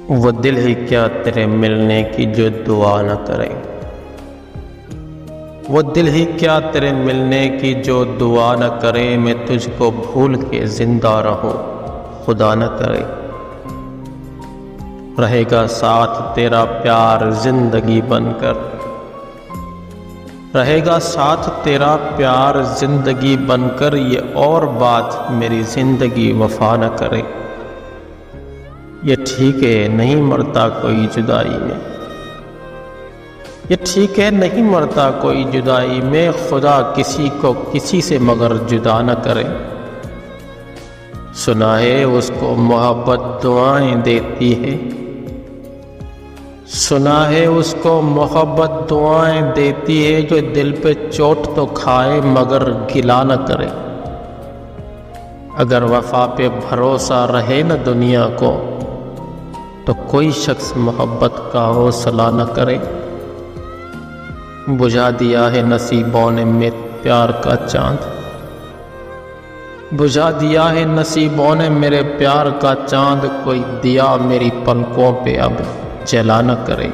वो दिल ही क्या तेरे मिलने की जो दुआ न करे। वो दिल ही क्या तेरे मिलने की जो दुआ न करे। मैं तुझको भूल के जिंदा रहूं, खुदा न करे। रहेगा साथ तेरा प्यार जिंदगी बनकर, रहेगा साथ तेरा प्यार जिंदगी बनकर। ये और बात मेरी जिंदगी वफा न करे। ये ठीक है नहीं मरता कोई जुदाई में, ये ठीक है नहीं मरता कोई जुदाई में। खुदा किसी को किसी से मगर जुदा न करे। सुना है उसको मोहब्बत दुआएं देती है, सुना है उसको मोहब्बत दुआएं देती है। जो दिल पे चोट तो खाए मगर गिला न करे। अगर वफा पे भरोसा रहे न दुनिया को, तो कोई शख्स मोहब्बत का हौसला न करे। बुझा दिया है नसीबों ने मेरे प्यार का चांद, बुझा दिया है नसीबों ने मेरे प्यार का चांद। कोई दिया मेरी पलकों पे अब जला न करे।